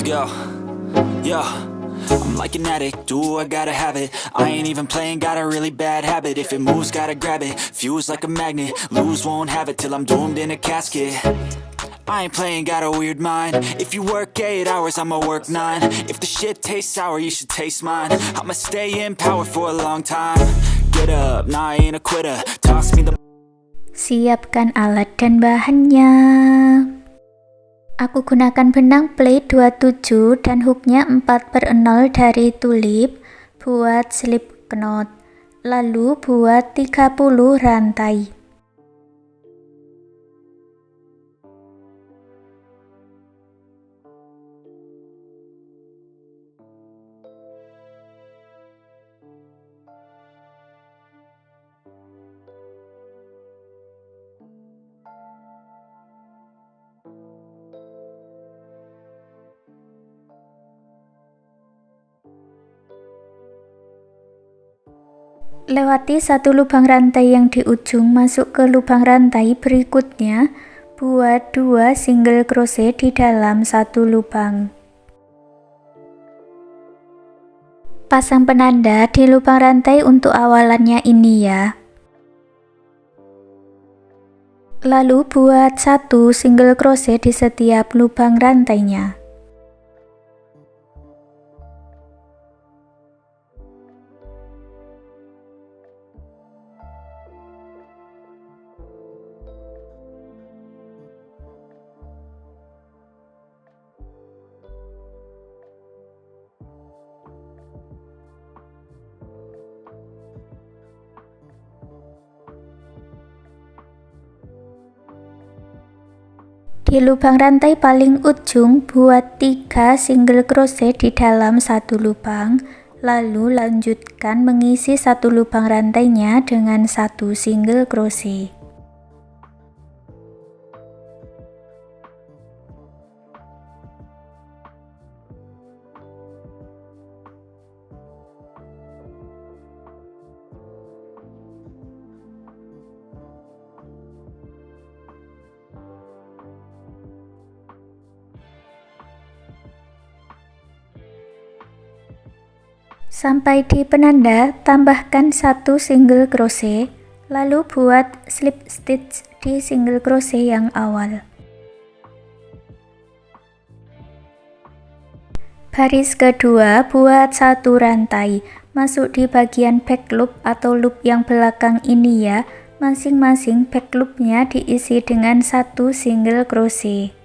go. Yo, I'm like an addict, do I gotta have it. I ain't even playing, got a really bad habit. If it moves, gotta grab it, fuse like a magnet. Lose, won't have it till I'm doomed in a casket. I ain't playing, got a weird mind. If you work 8 hours, I'ma work 9. If the shit tastes sour, you should taste mine. I'ma stay in power for a long time. Get up, nah, I ain't a quitter. Toss me the... Siapkan alat dan bahannya. Aku gunakan benang plate 27 dan hooknya 4/0 dari tulip buat slip knot. Lalu buat 30 rantai. Lewati satu lubang rantai yang di ujung, masuk ke lubang rantai berikutnya, buat 2 single crochet di dalam satu lubang. Pasang penanda di lubang rantai untuk awalannya ini ya. Lalu buat 1 single crochet di setiap lubang rantainya. Di lubang rantai paling ujung buat 3 single crochet di dalam satu lubang, lalu lanjutkan mengisi satu lubang rantainya dengan 1 single crochet. Sampai di penanda, tambahkan 1 single crochet, lalu buat slip stitch di single crochet yang awal. Baris kedua, buat 1 rantai, masuk di bagian back loop atau loop yang belakang ini ya. Masing-masing back loopnya diisi dengan 1 single crochet.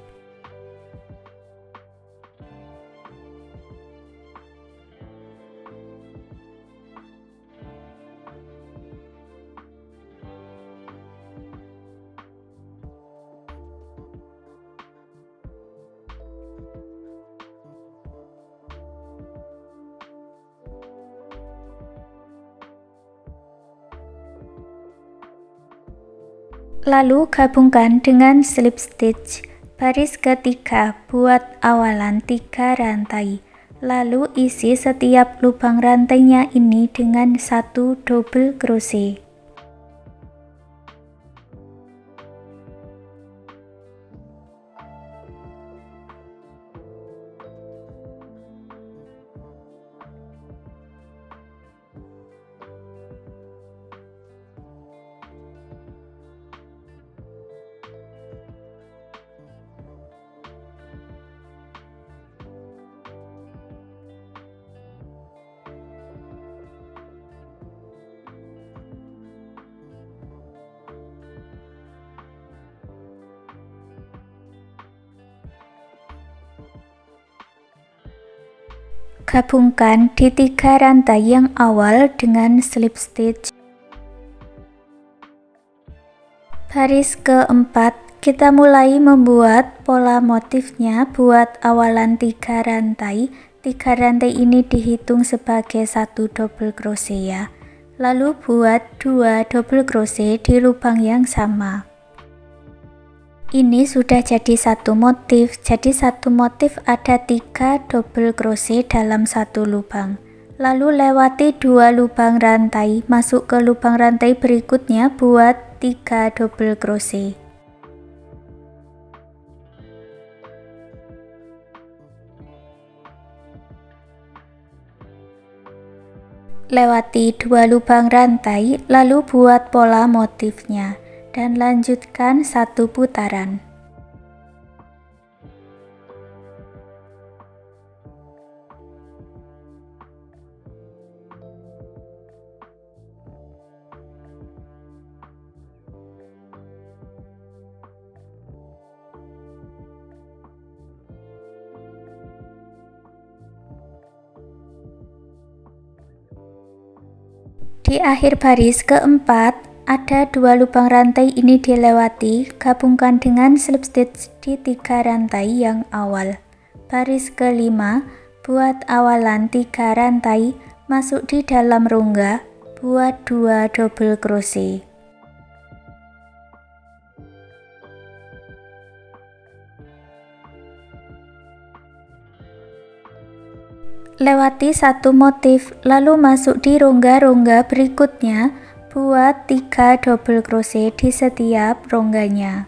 Lalu gabungkan dengan slip stitch. Baris ketiga, buat awalan 3 rantai. Lalu isi setiap lubang rantainya ini dengan 1 double crochet. Gabungkan di 3 rantai yang awal dengan slip stitch. Baris keempat, kita mulai membuat pola motifnya buat awalan 3 rantai. 3 rantai ini dihitung sebagai 1 double crochet ya. Lalu buat 2 double crochet di lubang yang sama. Ini sudah jadi satu motif. Jadi satu motif ada 3 double crochet dalam satu lubang. Lalu lewati 2 lubang rantai, masuk ke lubang rantai berikutnya buat 3 double crochet. Lewati 2 lubang rantai, lalu buat pola motifnya dan lanjutkan 1 putaran. Di akhir baris keempat, ada 2 lubang rantai ini dilewati, gabungkan dengan slip stitch di 3 rantai yang awal. Baris kelima, buat awalan 3 rantai, masuk di dalam rongga, buat 2 double crochet. Lewati 1 motif, lalu masuk di rongga-rongga berikutnya, buat 3 double crochet di setiap rongganya.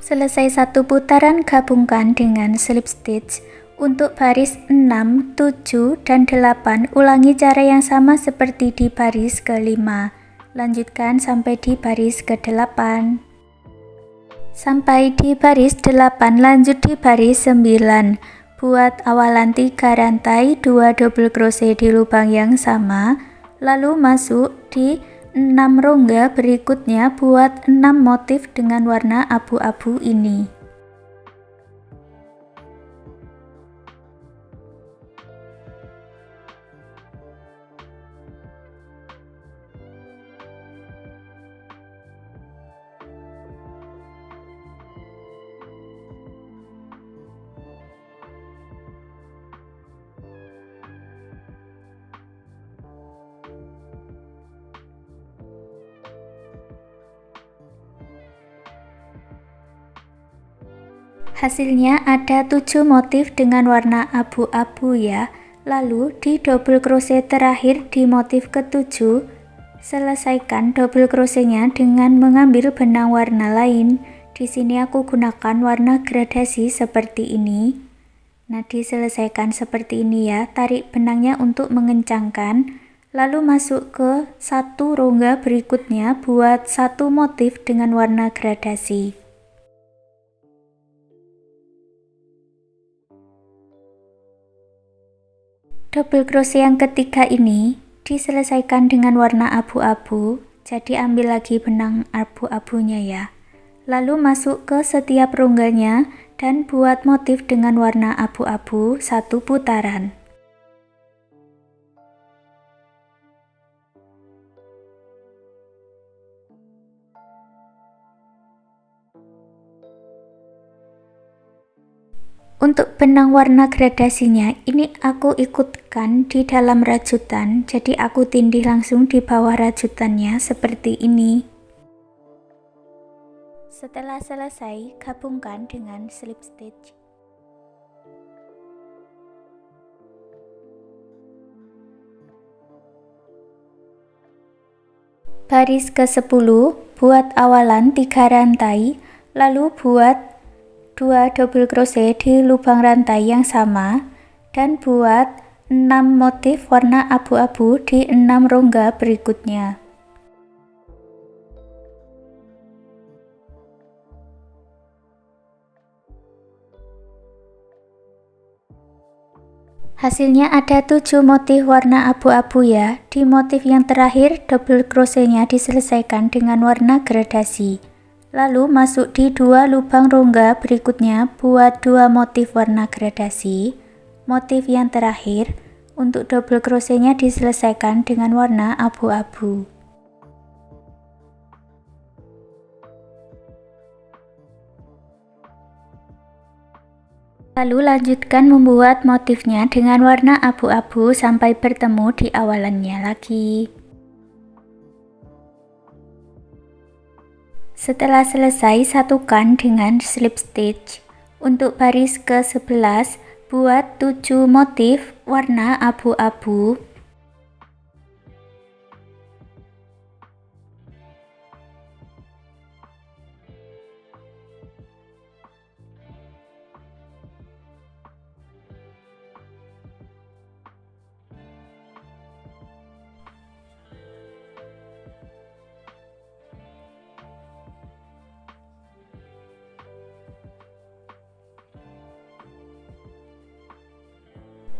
Selesai 1 putaran, gabungkan dengan slip stitch. Untuk baris 6, 7, dan 8, ulangi cara yang sama seperti di baris kelima. Lanjutkan sampai di baris ke-8. Sampai di baris 8, lanjut di baris 9. Buat awalan 3 rantai, 2 double crochet di lubang yang sama, lalu masuk di 6 rongga berikutnya, buat 6 motif dengan warna abu-abu ini. Hasilnya ada 7 motif dengan warna abu-abu ya. Lalu di double crochet terakhir di motif ke-7, selesaikan double crochetnya dengan mengambil benang warna lain. Di sini aku gunakan warna gradasi seperti ini. Nah, diselesaikan seperti ini ya. Tarik benangnya untuk mengencangkan. Lalu masuk ke 1 rongga berikutnya, buat 1 motif dengan warna gradasi. Double crochet yang ketiga ini diselesaikan dengan warna abu-abu, jadi ambil lagi benang abu-abunya ya. Lalu masuk ke setiap rongganya dan buat motif dengan warna abu-abu 1 putaran. Untuk benang warna gradasinya, ini aku ikutkan di dalam rajutan, jadi aku tindih langsung di bawah rajutannya seperti ini. Setelah selesai, gabungkan dengan slip stitch. Baris ke-10, buat awalan 3 rantai, lalu buat 2 double crochet di lubang rantai yang sama dan buat 6 motif warna abu-abu di 6 rongga berikutnya. Hasilnya ada 7 motif warna abu-abu ya. Di motif yang terakhir, double crochetnya diselesaikan dengan warna gradasi. Lalu masuk di 2 lubang rongga berikutnya, buat 2 motif warna gradasi. Motif yang terakhir, untuk double crochetnya diselesaikan dengan warna abu-abu. Lalu lanjutkan membuat motifnya dengan warna abu-abu sampai bertemu di awalannya lagi. Setelah selesai, satukan dengan slip stitch. Untuk baris ke-11, buat 7 motif warna abu-abu.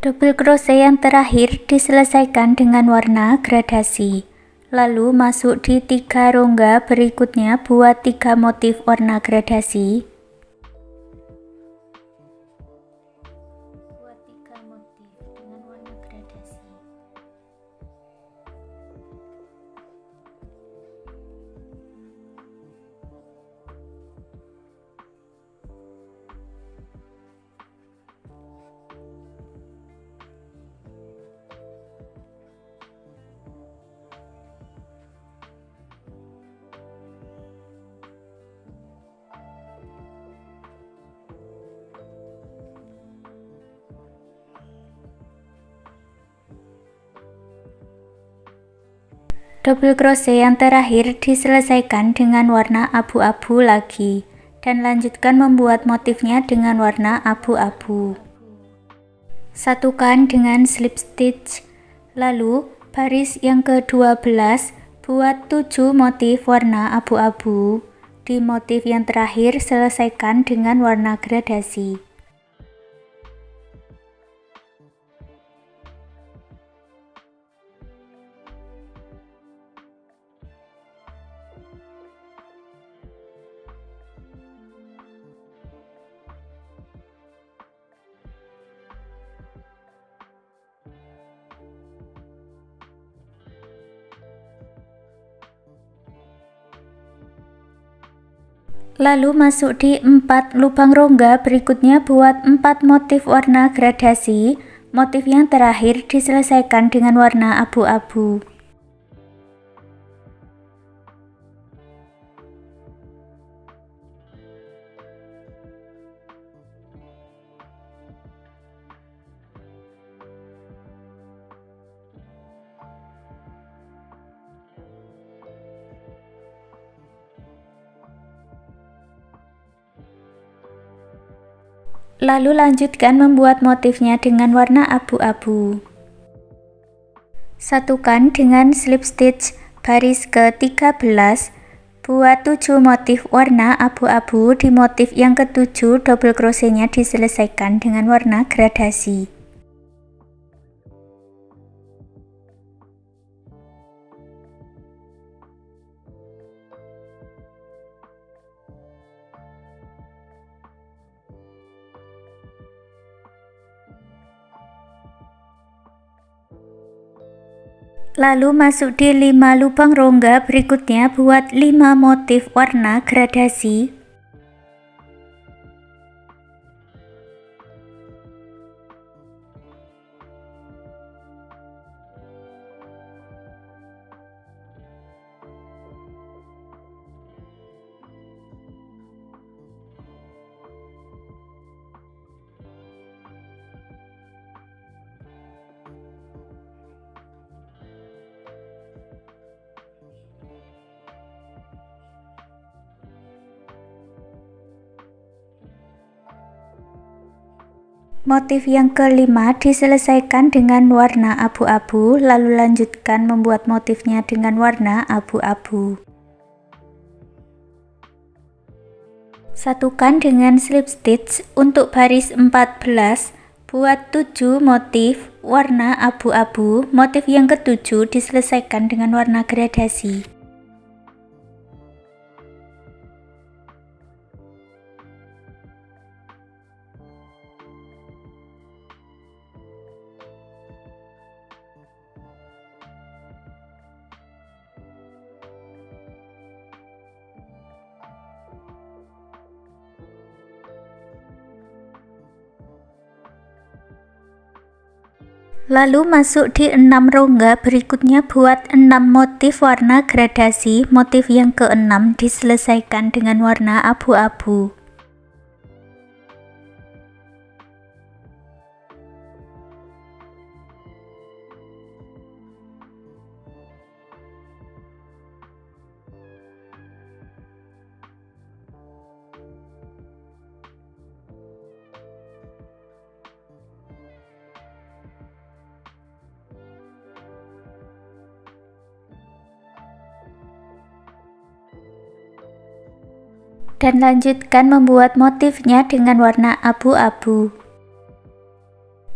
Double crochet yang terakhir diselesaikan dengan warna gradasi. Lalu masuk di 3 rongga berikutnya, buat 3 motif warna gradasi. Buat 3 motif dengan warna gradasi. Double crochet yang terakhir diselesaikan dengan warna abu-abu lagi, dan lanjutkan membuat motifnya dengan warna abu-abu. Satukan dengan slip stitch. Lalu baris yang ke-12, buat 7 motif warna abu-abu. Di motif yang terakhir selesaikan dengan warna gradasi. Lalu masuk di 4 lubang rongga berikutnya, buat 4 motif warna gradasi. Motif yang terakhir diselesaikan dengan warna abu-abu. Lalu lanjutkan membuat motifnya dengan warna abu-abu. Satukan dengan slip stitch baris ke-13, buat 7 motif warna abu-abu. Di motif yang ke-7, double crochetnya diselesaikan dengan warna gradasi. Lalu masuk di 5 lubang rongga berikutnya, buat 5 motif warna gradasi. Motif yang kelima diselesaikan dengan warna abu-abu, lalu lanjutkan membuat motifnya dengan warna abu-abu. Satukan dengan slip stitch. Untuk baris 14, buat 7 motif warna abu-abu. Motif yang ke-7 diselesaikan dengan warna gradasi. Lalu masuk di 6 rongga berikutnya, buat 6 motif warna gradasi. Motif yang ke-6 diselesaikan dengan warna abu-abu. Dan lanjutkan membuat motifnya dengan warna abu-abu.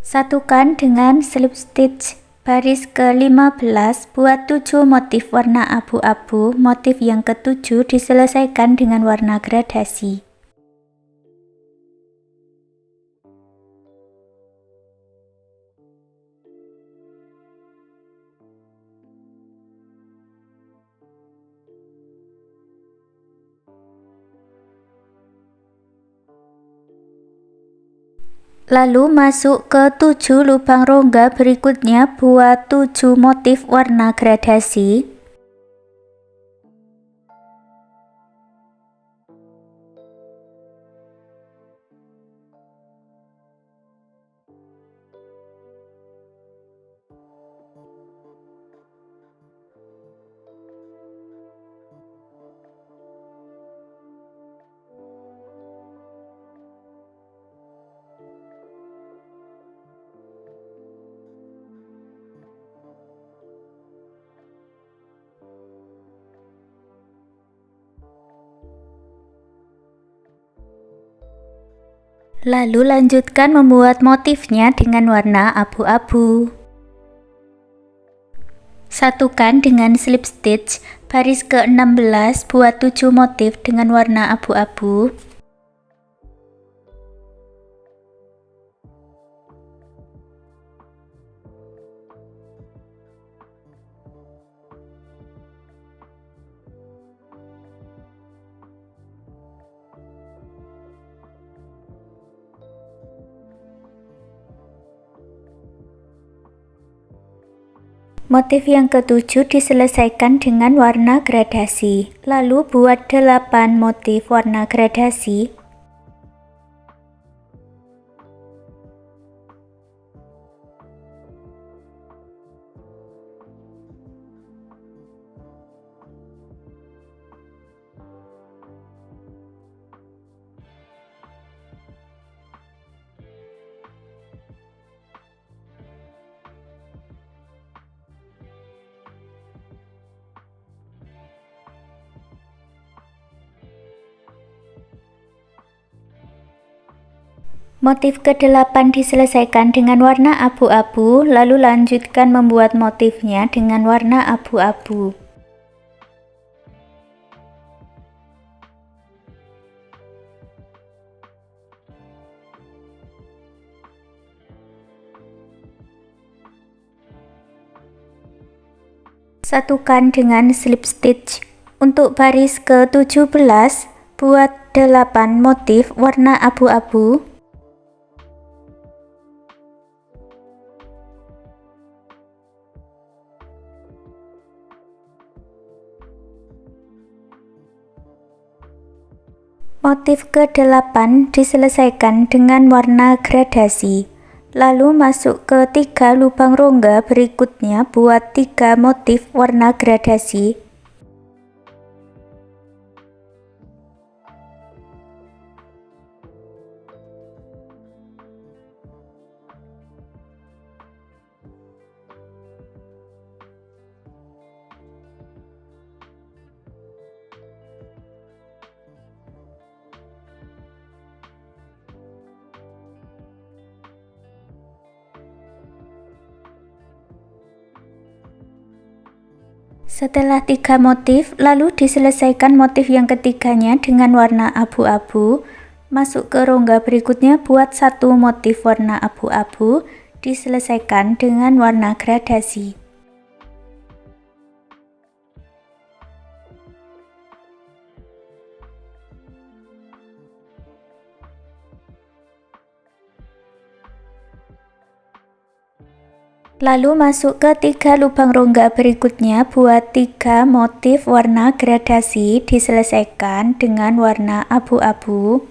Satukan dengan slip stitch baris ke-15, buat 7 motif warna abu-abu. Motif yang ke-7 diselesaikan dengan warna gradasi. Lalu masuk ke 7 lubang rongga berikutnya, buat 7 motif warna gradasi. Lalu lanjutkan membuat motifnya dengan warna abu-abu. Satukan dengan slip stitch baris ke-16, buat 7 motif dengan warna abu-abu. Motif yang ke-7 diselesaikan dengan warna gradasi. Lalu buat 8 motif warna gradasi. Motif ke-8 diselesaikan dengan warna abu-abu, lalu lanjutkan membuat motifnya dengan warna abu-abu. Satukan dengan slip stitch. Untuk baris ke-17, buat 8 motif warna abu-abu. Motif ke-8 diselesaikan dengan warna gradasi. Lalu masuk ke 3 lubang rongga berikutnya, buat 3 motif warna gradasi. Setelah 3 motif, lalu diselesaikan motif yang ketiganya dengan warna abu-abu. Masuk ke rongga berikutnya, buat 1 motif warna abu-abu, diselesaikan dengan warna gradasi. Lalu masuk ke 3 lubang rongga berikutnya, buat 3 motif warna gradasi, diselesaikan dengan warna abu-abu.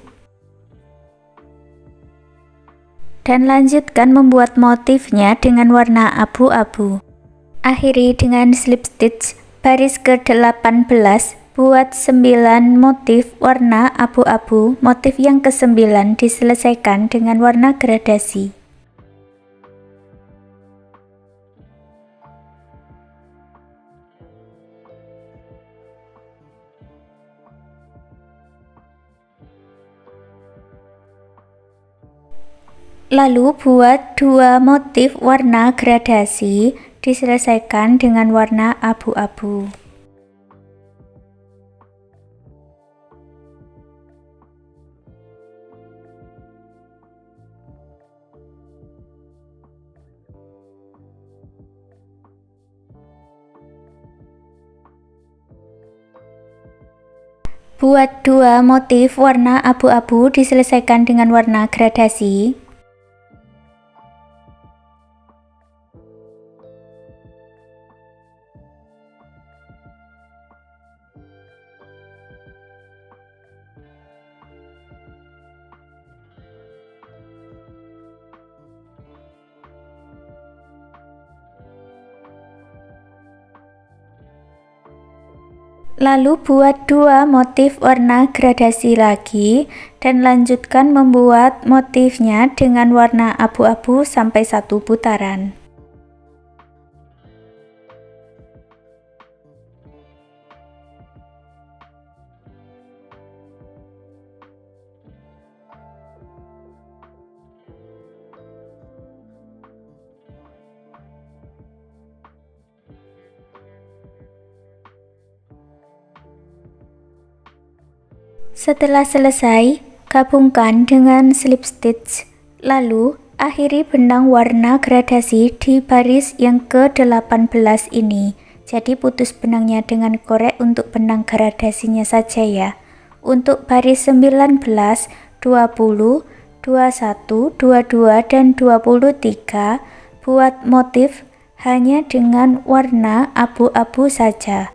Dan lanjutkan membuat motifnya dengan warna abu-abu. Akhiri dengan slip stitch baris ke-18, buat 9 motif warna abu-abu. Motif yang ke-9 diselesaikan dengan warna gradasi. Lalu buat 2 motif warna gradasi, diselesaikan dengan warna abu-abu. Buat 2 motif warna abu-abu, diselesaikan dengan warna gradasi. Lalu buat 2 motif warna gradasi lagi dan lanjutkan membuat motifnya dengan warna abu-abu sampai 1 putaran. Setelah selesai, gabungkan dengan slip stitch, lalu akhiri benang warna gradasi di baris yang ke-18 ini. Jadi putus benangnya dengan korek untuk benang gradasinya saja ya. Untuk baris 19, 20, 21, 22, dan 23, buat motif hanya dengan warna abu-abu saja.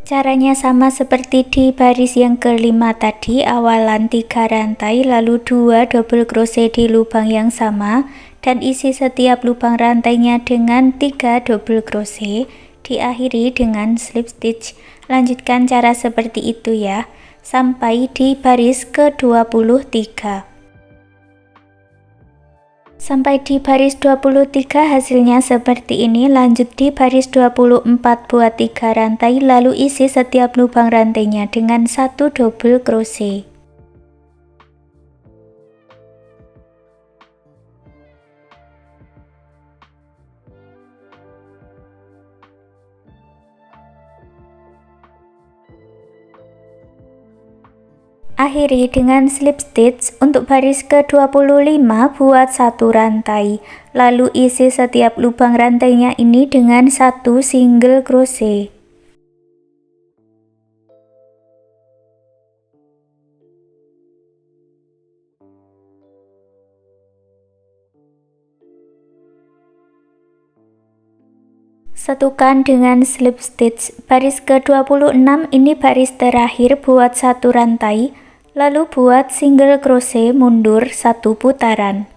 Caranya sama seperti di baris yang kelima tadi, awalan 3 rantai lalu 2 double crochet di lubang yang sama dan isi setiap lubang rantainya dengan 3 double crochet, diakhiri dengan slip stitch. Lanjutkan cara seperti itu ya, sampai di baris ke-23. Sampai di baris 23 hasilnya seperti ini. Lanjut di baris 24, buat 3 rantai lalu isi setiap lubang rantainya dengan 1 double crochet. Akhiri dengan slip stitch. Untuk baris ke-25 buat 1 rantai, lalu isi setiap lubang rantainya ini dengan 1 single crochet. Satukan dengan slip stitch. Baris ke-26 ini baris terakhir, buat 1 rantai, lalu buat single crochet mundur 1 putaran.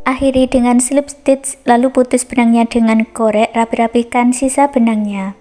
Akhiri dengan slip stitch, lalu putus benangnya dengan korek, rapi-rapikan sisa benangnya.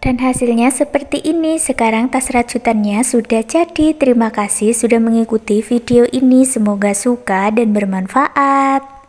Dan hasilnya seperti ini. Sekarang tas rajutannya sudah jadi. Terima kasih sudah mengikuti video ini. Semoga suka dan bermanfaat.